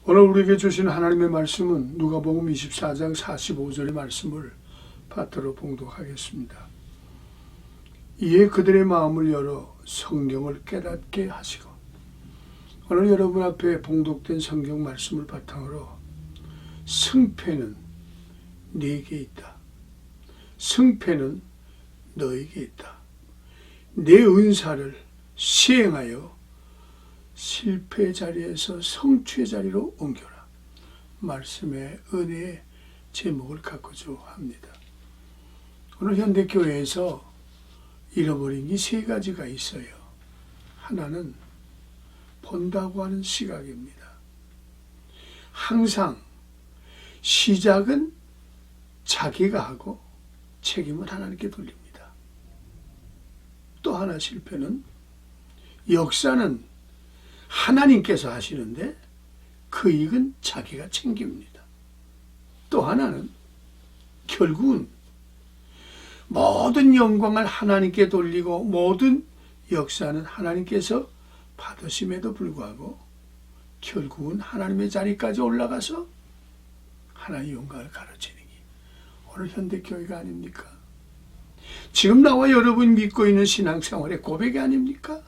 오늘 우리에게 주신 하나님의 말씀은 누가복음 24장 45절의 말씀을 파트로 봉독하겠습니다. 이에 그들의 마음을 열어 성경을 깨닫게 하시고, 오늘 여러분 앞에 봉독된 성경 말씀을 바탕으로 승패는 네게 있다. 승패는 너에게 있다. 내 은사를 시행하여 실패의 자리에서 성취의 자리로 옮겨라. 말씀의 은혜의 제목을 갖고자 합니다. 오늘 현대교회에서 잃어버린 게 세 가지가 있어요. 하나는 본다고 하는 시각입니다. 항상 시작은 자기가 하고 책임은 하나님께 돌립니다. 또 하나 실패는 역사는 하나님께서 하시는데 그 이익은 자기가 챙깁니다. 또 하나는 결국은 모든 영광을 하나님께 돌리고 모든 역사는 하나님께서 받으심에도 불구하고 결국은 하나님의 자리까지 올라가서 하나님의 영광을 가르치는 게 오늘 현대교회가 아닙니까? 지금 나와 여러분이 믿고 있는 신앙생활의 고백이 아닙니까?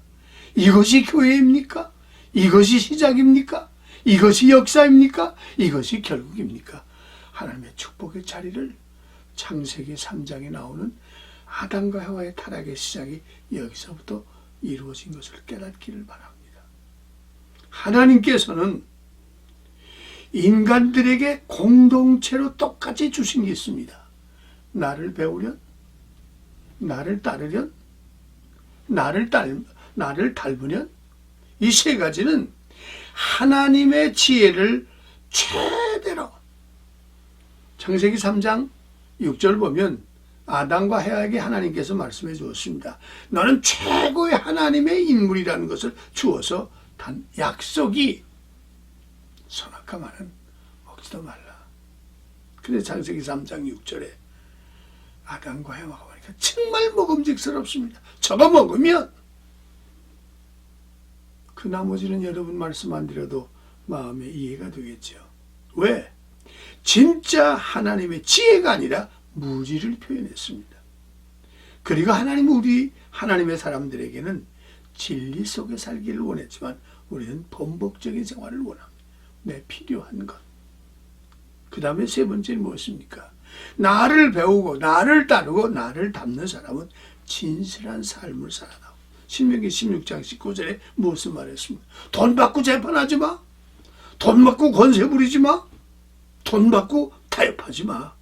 이것이 교회입니까? 이것이 시작입니까? 이것이 역사입니까? 이것이 결국입니까? 하나님의 축복의 자리를 창세기 3장에 나오는 아담과 하와의 타락의 시작이 여기서부터 이루어진 것을 깨닫기를 바랍니다. 하나님께서는 인간들에게 공동체로 똑같이 주신 게 있습니다. 나를 배우련, 나를 따르련, 나를 닮으련, 이 세 가지는 하나님의 지혜를 최대로, 창세기 3장 6절 보면 아담과 해와에게 하나님께서 말씀해 주었습니다. 너는 최고의 하나님의 인물이라는 것을 주어서 단 약속이 선악과만은 먹지도 말라. 그래서 창세기 3장 6절에 아담과 해와가 보니까 정말 먹음직스럽습니다. 저거 먹으면, 그 나머지는 여러분 말씀 안 드려도 마음에 이해가 되겠죠. 왜? 진짜 하나님의 지혜가 아니라 무지를 표현했습니다. 그리고 우리 하나님의 사람들에게는 진리 속에 살기를 원했지만 우리는 범벅적인 생활을 원합니다. 내 필요한 것. 그 다음에 세 번째는 무엇입니까? 나를 배우고 나를 따르고 나를 닮는 사람은 진실한 삶을 살아나고, 신명기 16장 19절에 무엇을 말했습니까? 돈 받고 재판하지 마. 돈 받고 권세 부리지 마. 돈 받고 타협하지 마.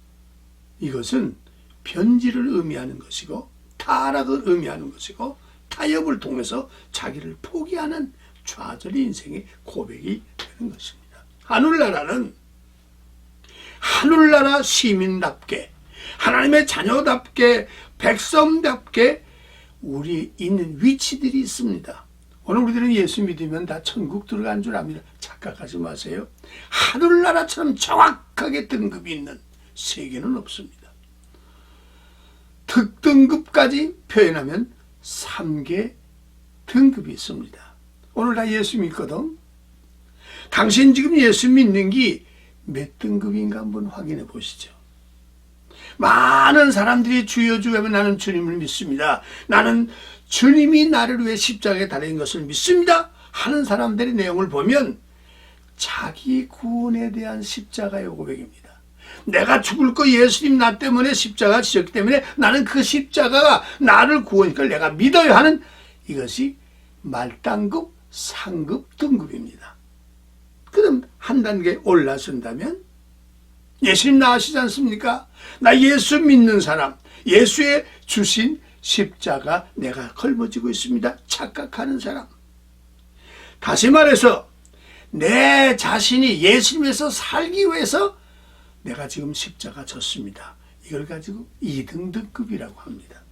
이것은 변질을 의미하는 것이고 타락을 의미하는 것이고 타협을 통해서 자기를 포기하는 좌절의 인생의 고백이 되는 것입니다. 하늘나라는 하늘나라 시민답게, 하나님의 자녀답게, 백성답게 우리 있는 위치들이 있습니다. 오늘 우리들은 예수 믿으면 다 천국 들어간 줄 압니다. 착각하지 마세요. 하늘나라처럼 정확하게 등급이 있는 세계는 없습니다. 특등급까지 표현하면 3개 등급이 있습니다. 오늘 다 예수 믿거든. 당신 지금 예수 믿는 게 몇 등급인가 한번 확인해 보시죠. 많은 사람들이 주여 주여 하면 나는 주님을 믿습니다. 나는 주님이 나를 위해 십자가에 달린 것을 믿습니다 하는 사람들의 내용을 보면 자기 구원에 대한 십자가의 고백입니다. 내가 죽을 거 예수님 나 때문에 십자가 지셨기 때문에 나는 그 십자가가 나를 구원이니까 내가 믿어야 하는, 이것이 말단급, 상급, 등급입니다. 그럼 한 단계 올라선다면 예수님 나으시지 않습니까? 나 예수 믿는 사람, 예수의 주신 십자가 내가 걸머지고 있습니다 착각하는 사람. 다시 말해서 내 자신이 예수님에서 살기 위해서 내가 지금 십자가 졌습니다. 이걸 가지고 2등 등급이라고 합니다.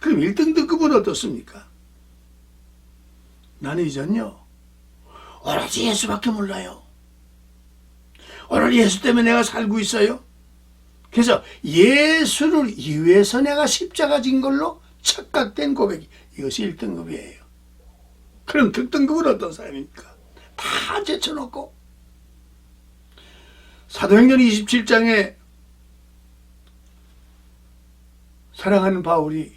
그럼 1등 등급은 어떻습니까? 나는 이전요 오로지 예수밖에 몰라요. 오늘 예수 때문에 내가 살고 있어요. 그래서 예수를 위해서 내가 십자가 진 걸로 착각된 고백이, 이것이 1등급이에요. 그럼 특등급은 어떤 사람입니까? 다 제쳐놓고 사도행전 27장에 사랑하는 바울이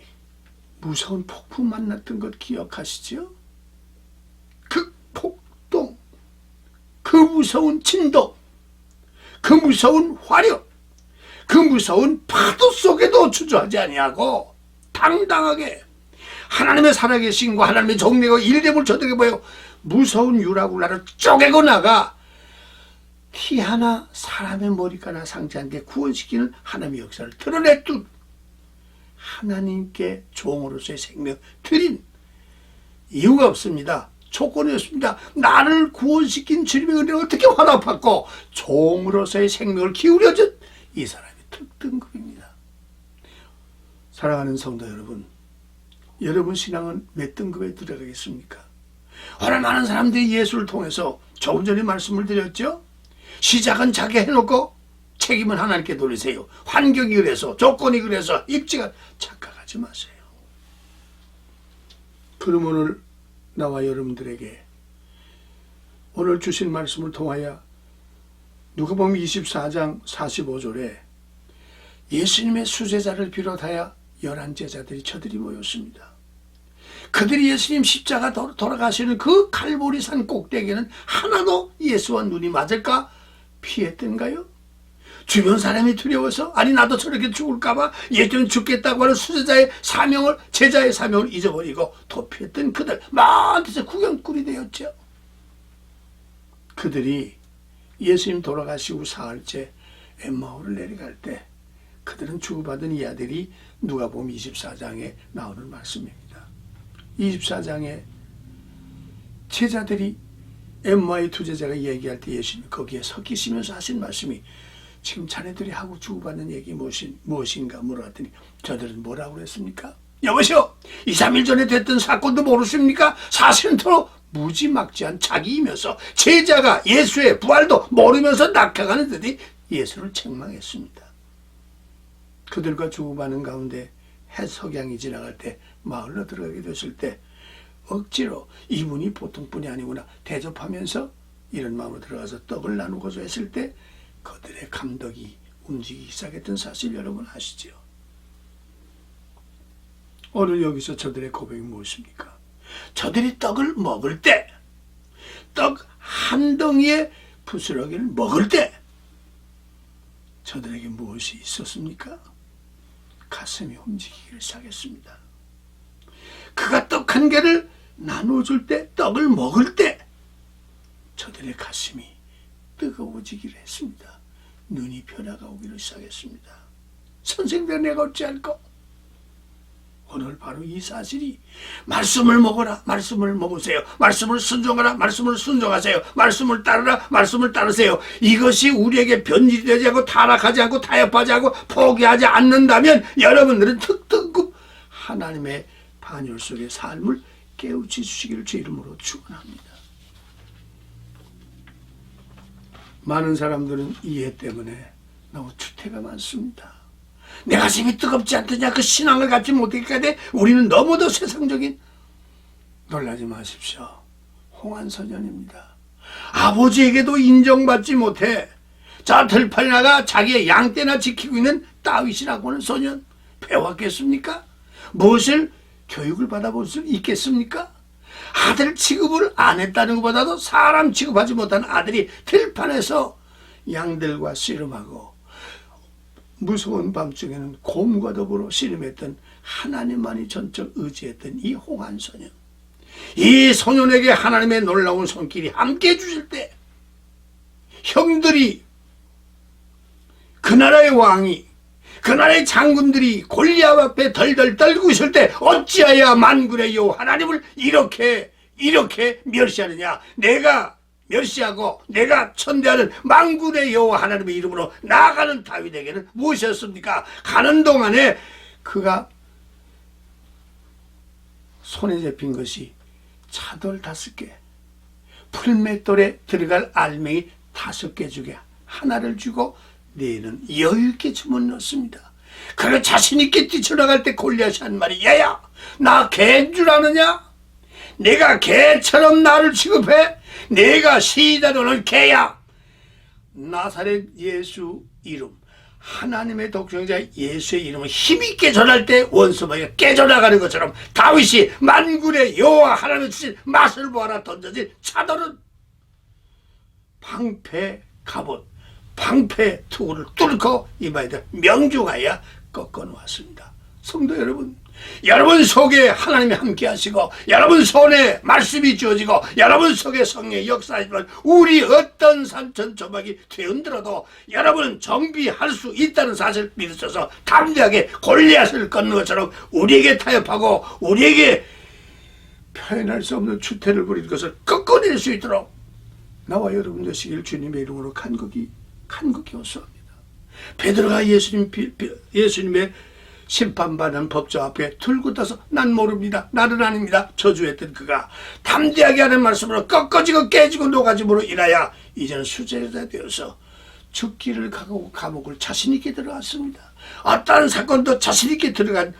무서운 폭풍 만났던 것 기억하시죠? 그 폭동, 그 무서운 진도, 그 무서운 화력, 그 무서운 파도 속에도 주저하지 아니하고 당당하게 하나님의 살아계신과 하나님의 정례가 일대물 저들에게 보여 무서운 유라굴라를 쪼개고 나가 티 하나 사람의 머리카락 상지 않게 구원시키는 하나님의 역사를 드러냈던 하나님께 종으로서의 생명 드린 이유가 없습니다. 조건이 없습니다. 나를 구원시킨 주님의 은혜를 어떻게 화답받고 종으로서의 생명을 기울여준 이 사람이 특등급입니다. 사랑하는 성도 여러분, 여러분 신앙은 몇 등급에 들어가겠습니까? 오늘 많은 사람들이 예수를 통해서 조금 전에 말씀을 드렸죠. 시작은 자기 해놓고 책임은 하나님께 돌리세요. 환경이 그래서, 조건이 그래서, 입지가 착각하지 마세요. 그럼 오늘 나와 여러분들에게 오늘 주신 말씀을 통하여 누가복음 24장 45절에 예수님의 수제자를 비롯하여 11제자들이 저들이 모였습니다. 그들이 예수님 십자가 돌아가시는 그 갈보리산 꼭대기에는 하나도 예수와 눈이 맞을까 피했던가요? 주변 사람이 두려워서 아니 나도 저렇게 죽을까봐 예수님 죽겠다고 하는 수제자의 사명을 제자의 사명을 잊어버리고 도피했던 그들 먼 데서 구경꾼이 되었죠. 그들이 예수님 돌아가시고 사흘째 엠마오를 내려갈 때 그들은 주고받은 이 아들이 누가복음 24장에 나오는 말씀입니다. 24장에 제자들이 엠마오의 두 제자가 얘기할 때 예수님이 거기에 서 계시면서 하신 말씀이 지금 자네들이 하고 주고받는 얘기 무엇인가 물어봤더니 저들은 뭐라고 그랬습니까? 여보시오, 2, 3일 전에 됐던 사건도 모르십니까? 사실은 더 무지막지한 자기이면서 제자가 예수의 부활도 모르면서 낙하가는 듯이 예수를 책망했습니다. 그들과 주고받는 가운데 해석양이 지나갈 때 마을로 들어가게 됐을 때 억지로 이분이 보통 분이 아니구나 대접하면서 이런 마음으로 들어가서 떡을 나누고자 했을 때 그들의 감독이 움직이기 시작했던 사실 여러분 아시죠? 오늘 여기서 저들의 고백이 무엇입니까? 저들이 떡을 먹을 때, 떡 한 덩이의 부스러기를 먹을 때 저들에게 무엇이 있었습니까? 가슴이 움직이기 시작했습니다. 그가 떡 한 개를 나눠줄 때, 떡을 먹을 때 저들의 가슴이 뜨거워지기를 했습니다. 눈이 변화가 오기를 시작했습니다. 선생님들 내가 어찌 할까? 오늘 바로 이 사실이 말씀을 먹어라, 말씀을 먹으세요. 말씀을 순종하라, 말씀을 순종하세요. 말씀을 따르라, 말씀을 따르세요. 이것이 우리에게 변질이 되지 않고 타락하지 않고 타협하지 않고 포기하지 않는다면 여러분들은 특등급 하나님의 반열 속의 삶을 깨우쳐 주시기를 주 이름으로 축원합니다. 많은 사람들은 이해 때문에 너무 추태가 많습니다. 내 가슴이 뜨겁지 않더냐 그 신앙을 갖지 못하기까지 우리는 너무도 세상적인. 놀라지 마십시오. 홍한소년입니다. 아버지에게도 인정받지 못해 저 들판에 나가 자기의 양떼나 지키고 있는 다윗이라고 하는 소년 배웠겠습니까? 무엇을 교육을 받아볼 수 있겠습니까? 아들 취급을 안 했다는 것보다도 사람 취급하지 못한 아들이 들판에서 양들과 씨름하고 무서운 밤중에는 곰과 더불어 씨름했던 하나님만이 전적 의지했던 이 홍한 소년, 이 소년에게 하나님의 놀라운 손길이 함께 해주실 때 형들이 그 나라의 왕이 그 나라의 장군들이 골리앗 앞에 덜덜 떨고 있을 때 어찌하여 만군의 여호와 하나님을 이렇게 멸시하느냐. 내가 멸시하고 내가 천대하는 만군의 여호와 하나님의 이름으로 나아가는 다윗에게는 무엇이었습니까? 가는 동안에 그가 손에 잡힌 것이 차돌 5개, 풀맷돌에 들어갈 알맹이 5개 주게 하나를 주고 내일은 여유있게 주문 넣습니다. 그리고 자신있게 뛰쳐나갈 때 골리앗이 한 말이 얘야 나 개인 줄 아느냐? 내가 개처럼 나를 취급해? 내가 시다로는 개야. 나사렛 예수 이름, 하나님의 독생자 예수의 이름을 힘있게 전할 때 원수마귀가 깨져나가는 것처럼 다윗이 만군의 여호와 하나님의 주신 맛을 보아라 던져진 차돌은 방패 갑옷, 방패 투구를 뚫고 이마에다 명중하여 꺾어 놓았습니다. 성도 여러분, 여러분 속에 하나님이 함께 하시고 여러분 손에 말씀이 주어지고 여러분 속에 성령의 역사하시면 우리 어떤 산천조막이 되흔들어도 여러분은 정비할 수 있다는 사실을 믿으셔서 담대하게 골리앗을 꺾는 것처럼 우리에게 타협하고 우리에게 표현할 수 없는 추태를 부리는 것을 꺾어낼 수 있도록 나와 여러분 되시길 주님의 이름으로 간곡히 호소합니다. 베드로가 예수님의 심판받는 법조 앞에 들고 떠서 난 모릅니다, 나는 아닙니다 저주했던 그가 담대하게 하는 말씀으로 꺾어지고 깨지고 녹아짐으로 인하여 이제는 수제자 되어서 죽기를 각오하고 감옥을 자신있게 들어갔습니다. 어떠한 사건도 자신있게 들어간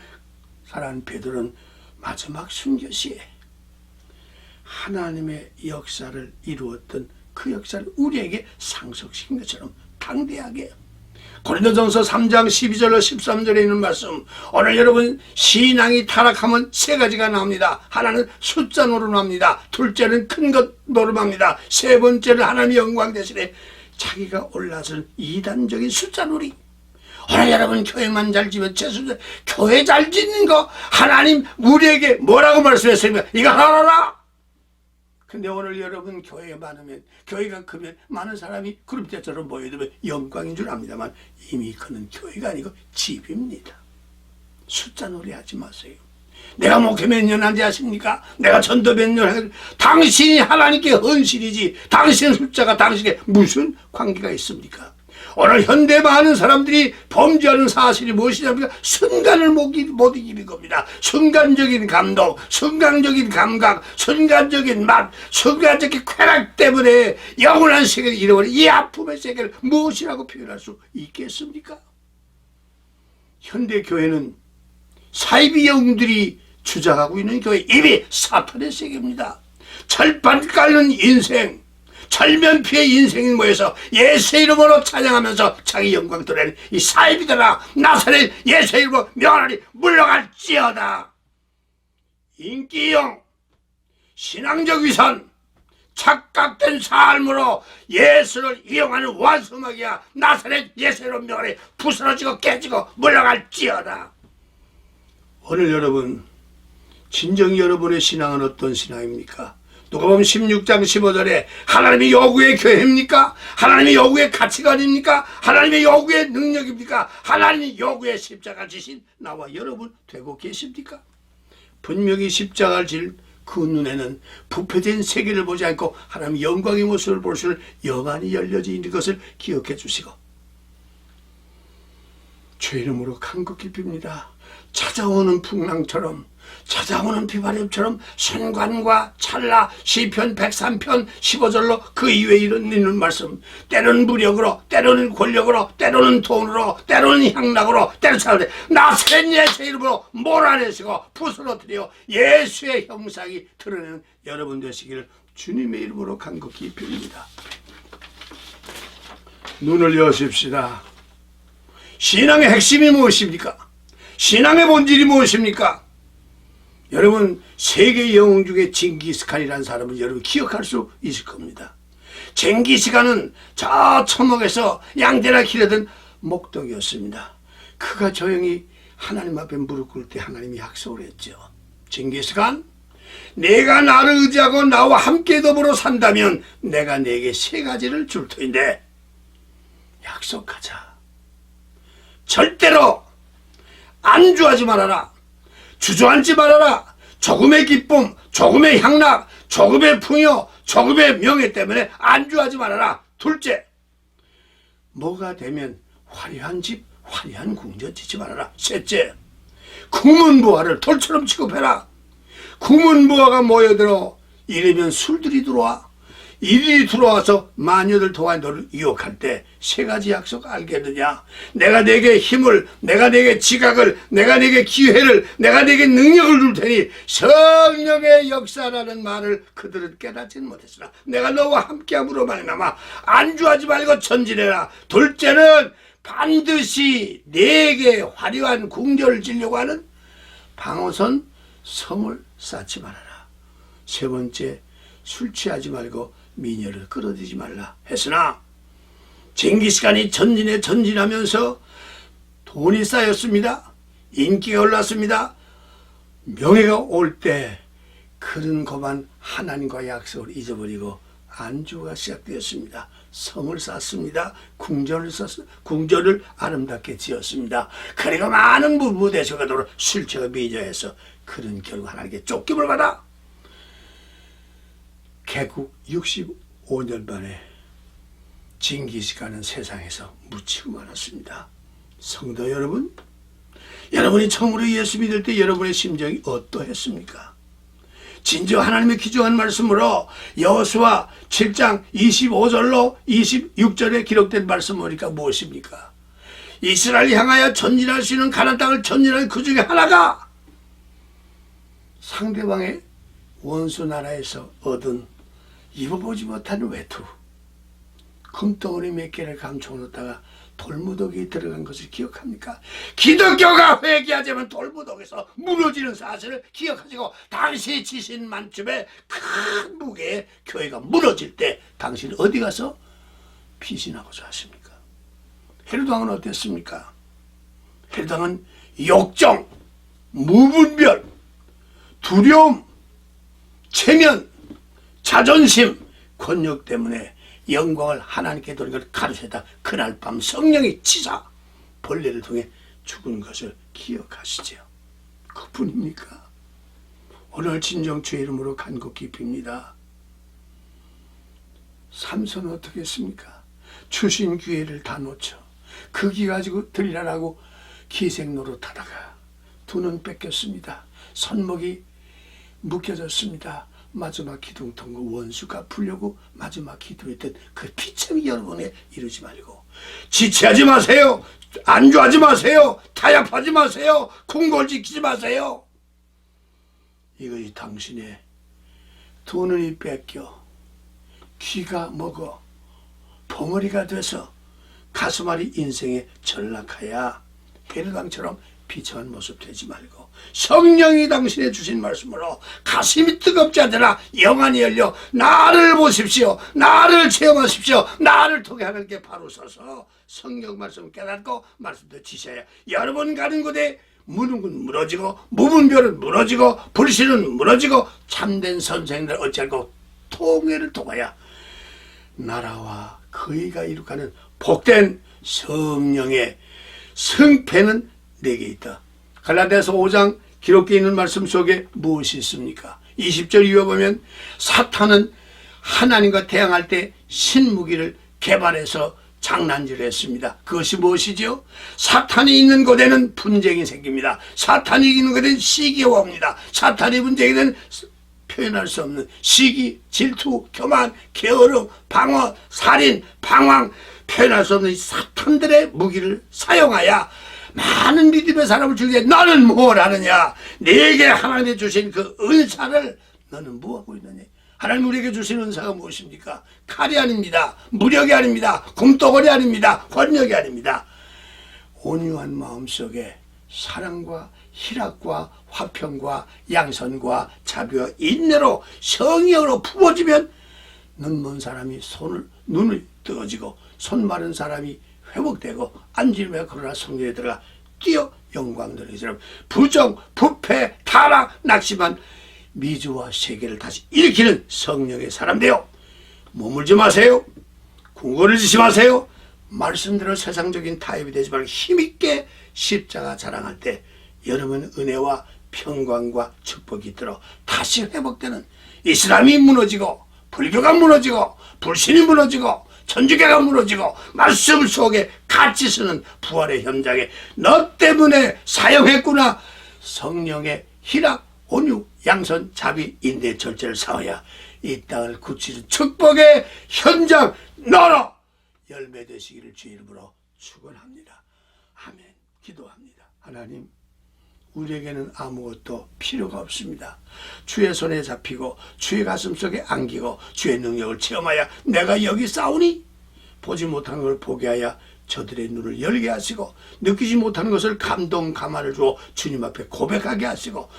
사람 베드로는 마지막 순교시에 하나님의 역사를 이루었던 그 역사를 우리에게 상속시킨 것처럼 당대하게 고린도전서 3장 12절로 13절에 있는 말씀, 오늘 여러분 신앙이 타락하면 세 가지가 나옵니다. 하나는 숫자 노름합니다. 둘째는 큰 것 노름합니다. 세 번째는 하나님의 영광 대신에 자기가 올라선 이단적인 숫자 놀이. 오늘 여러분 교회만 잘 지면 최순자 교회 잘 짓는 거 하나님 우리에게 뭐라고 말씀했습니까? 이거 하라라. 근데 오늘 여러분 교회가 많으면, 교회가 크면 많은 사람이 그룹 때처럼 모여들면 영광인 줄 압니다만 이미 그는 교회가 아니고 집입니다. 숫자 놀이 하지 마세요. 내가 목회 몇 년 한지 아십니까? 내가 전도 몇 년 하지. 당신이 하나님께 헌신이지 당신 숫자가 당신에게 무슨 관계가 있습니까? 오늘 현대 많은 사람들이 범죄하는 사실이 무엇이냐면 순간을 못 이기는 겁니다. 순간적인 감동, 순간적인 감각, 순간적인 맛, 순간적인 쾌락 때문에 영원한 세계를 잃어버린 이 아픔의 세계를 무엇이라고 표현할 수 있겠습니까? 현대 교회는 사이비 영들이 주장하고 있는 교회, 이미 사탄의 세계입니다. 철판 깔는 인생, 철면피의 인생이 모여서 예수의 이름으로 찬양하면서 자기 영광 드러내는 이 사이비들아, 나사렛 예수의 이름으로 명하니 물러갈지어다. 인기용, 신앙적 위선, 착각된 삶으로 예수를 이용하는 원수마귀야, 나사렛 예수의 이름으로 명하니 부스러지고 깨지고 물러갈지어다. 오늘 여러분, 진정 여러분의 신앙은 어떤 신앙입니까? 누가복음 16장 15절에 하나님의 요구의 교회입니까? 하나님의 요구의 가치관입니까? 하나님의 요구의 능력입니까? 하나님의 요구의 십자가 지신 나와 여러분 되고 계십니까? 분명히 십자가를 질 그 눈에는 부패된 세계를 보지 않고 하나님의 영광의 모습을 볼 수 있는 영안이 열려져 있는 것을 기억해 주시고 주 이름으로 간곡히 빕니다. 찾아오는 풍랑처럼, 찾아오는 비바람처럼 순간과 찰나 시편 103편 15절로 그 이외에 있는 말씀, 때로는 무력으로, 때로는 권력으로, 때로는 돈으로, 때로는 향락으로, 때로는 사람들 나사렛 예수의 이름으로 몰아내시고 부스러뜨려 예수의 형상이 드러내는 여러분 되시기를 주님의 이름으로 간곡히 빕니다. 눈을 여십시다. 신앙의 핵심이 무엇입니까? 신앙의 본질이 무엇입니까? 여러분, 세계 영웅 중에 징기스칸이라는 사람을 여러분 기억할 수 있을 겁니다. 징기스칸은 저 천목에서 양떼나 기르던 목동이었습니다. 그가 조용히 하나님 앞에 무릎 꿇을 때 하나님이 약속을 했죠. 징기스칸, 내가 나를 의지하고 나와 함께 더불어 산다면 내가 네게 세 가지를 줄 터인데 약속하자. 절대로 안주하지 말아라. 주저앉지 말아라. 조금의 기쁨, 조금의 향락, 조금의 풍요, 조금의 명예 때문에 안주하지 말아라. 둘째, 뭐가 되면 화려한 집, 화려한 궁전 짓지 말아라. 셋째, 구문부하를 돌처럼 취급해라. 구문부하가 모여들어 이러면 술들이 들어와. 이리 들어와서 마녀들 통하여 너를 유혹할 때 세 가지 약속 알겠느냐? 내가 내게 힘을, 내가 내게 지각을, 내가 내게 기회를, 내가 내게 능력을 줄 테니 성령의 역사라는 말을 그들은 깨닫지는 못했으나 내가 너와 함께함으로 말미암아 안주하지 말고 전진해라. 둘째는 반드시 내게 화려한 궁전을 지려고 하는 방어선 성을 쌓지 말아라. 세 번째, 술 취하지 말고 미녀를 끌어들이지 말라 했으나 징기스칸이 전진하면서 돈이 쌓였습니다. 인기가 올랐습니다. 명예가 올 때 그런 것만 하나님과의 약속을 잊어버리고 안주가 시작되었습니다. 성을 쌓습니다. 궁전을 아름답게 지었습니다. 그리고 많은 부부대소가 도록 술취가 미녀해서 그런 결국 하나님께 쫓김을 받아 개국 65년 만에 징기스칸은 세상에서 묻히고 말았습니다. 성도 여러분, 여러분이 처음으로 예수 믿을 때 여러분의 심정이 어떠했습니까? 진정 하나님의 귀중한 말씀으로 여호수아 7장 25절로 26절에 기록된 말씀 보니까 무엇입니까? 이스라엘 향하여 전진할 수 있는 가나안 땅을 전진하는 그 중에 하나가 상대방의 원수 나라에서 얻은 입어보지 못하는 외투, 금덩어리 몇 개를 감춰놓다가 돌무더기에 들어간 것을 기억합니까? 기독교가 회개하자면 돌무더기에서 무너지는 사실을 기억하시고 당시 지신 만쯤에 큰 무게의 교회가 무너질 때 당신은 어디 가서 피신하고자 하십니까? 헤롯 왕은 어땠습니까? 헤롯 왕은 욕정, 무분별, 두려움, 체면, 자존심, 권력 때문에 영광을 하나님께 돌린 걸 가르쳐다 그날 밤 성령이 치사 벌레를 통해 죽은 것을 기억하시죠. 그뿐입니까? 오늘 진정 주의 이름으로 간곡히 빕니다. 삼손은 어떻게 했습니까? 주신 기회를 다 놓쳐 그 기 가지고 들이라라고 기생 노릇하다가 두 눈 뺏겼습니다. 손목이 묶여졌습니다. 마지막 기둥통과 원수가 풀려고 마지막 기도했던 그 피참이 여러분에 이루지 말고 지체하지 마세요. 안주하지 마세요. 타협하지 마세요. 궁궐 지키지 마세요. 이것이 당신의 두 눈이 뺏겨 귀가 먹어 봉어리가 돼서 가슴앓이 인생에 전락하여 헤롯왕처럼 비참한 모습 되지 말고 성령이 당신의 주신 말씀으로 가슴이 뜨겁지 않더라 영안이 열려 나를 보십시오. 나를 체험하십시오. 나를 통해 하나님께 바로 서서 성령 말씀을 깨닫고 말씀도 지셔야 여러분 가는 곳에 무능은 무너지고 무분별은 무너지고 불신은 무너지고 참된 선생들 어찌할고 통회를 통하여 나라와 거의가 이룩하는 복된 성령의 승패는 내게 있다. 갈라디아서 5장 기록되어 있는 말씀 속에 무엇이 있습니까? 20절 이어 보면 사탄은 하나님과 대항할 때 신무기를 개발해서 장난질을 했습니다. 그것이 무엇이죠? 사탄이 있는 곳에는 분쟁이 생깁니다. 사탄이 있는 곳에는 시기가 옵니다. 사탄이 분쟁이 되는 표현할 수 없는 시기, 질투, 교만, 게으름, 방어, 살인, 방황 표현할 수 없는 사탄들의 무기를 사용하여 많은 믿음의 사람을 죽이게 너는 뭘 하느냐? 내게 하나님이 주신 그 은사를 너는 뭐하고 있느냐? 하나님 우리에게 주신 은사가 무엇입니까? 칼이 아닙니다. 무력이 아닙니다. 굼덩어리 아닙니다. 권력이 아닙니다. 온유한 마음속에 사랑과 희락과 화평과 양선과 자비와 인내로 성령으로 품어지면 눈먼 사람이 눈을 뜨어지고 손 마른 사람이 회복되고 앉으며 그러나 성령에 들어가 뛰어 영광 누리는 사람 부정, 부패, 타락, 낙심한 미주와 세계를 다시 일으키는 성령의 사람 되어 머물지 마세요. 궁궐을 지지 마세요. 말씀대로 세상적인 타협이 되지 말고 힘있게 십자가 자랑할 때 여러분 은혜와 평강과 축복이 있도록 다시 회복되는 이슬람이 무너지고 불교가 무너지고 불신이 무너지고 천주교가 무너지고 말씀 속에 같이 쓰는 부활의 현장에 너 때문에 사용했구나. 성령의 희락, 온유, 양선, 자비, 인내, 절제를 사와야 이 땅을 굳히는 축복의 현장 나라 열매 되시기를 주의 이름으로 축원합니다. 아멘. 기도합니다. 하나님, 우리에게는 아무것도 필요가 없습니다. 주의 손에 잡히고 주의 가슴속에 안기고 주의 능력을 체험하여 내가 여기 싸우니 보지 못하는 걸 보게 하여 저들의 눈을 열게 하시고 느끼지 못하는 것을 감동 감화를 주어 주님 앞에 고백하게 하시고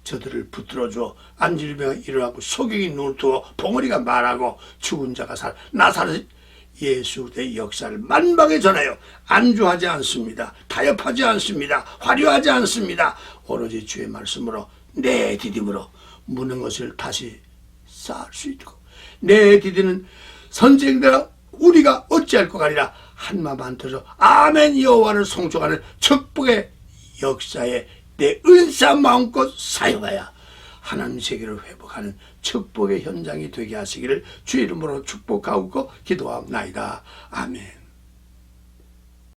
저들을 붙들어 주어 안질병이 일어나고 소경이 눈을 뜨고 봉어리가 말하고 죽은 자가 살 나사렛 예수의 역사를 만방에 전하여 안주하지 않습니다. 타협하지 않습니다. 화려하지 않습니다. 오로지 주의 말씀으로 내 디딤으로 무는 것을 다시 쌓을 수 있고 내 디디는 선생들아 우리가 어찌할 것 아니라 한마음 한터서 아멘 여호와를 송축하는 축복의 역사에 내 은사 마음껏 사용하여 하나님 세계를 회복하는 축복의 현장이 되게 하시기를 주의 이름으로 축복하고 기도하옵나이다. 아멘.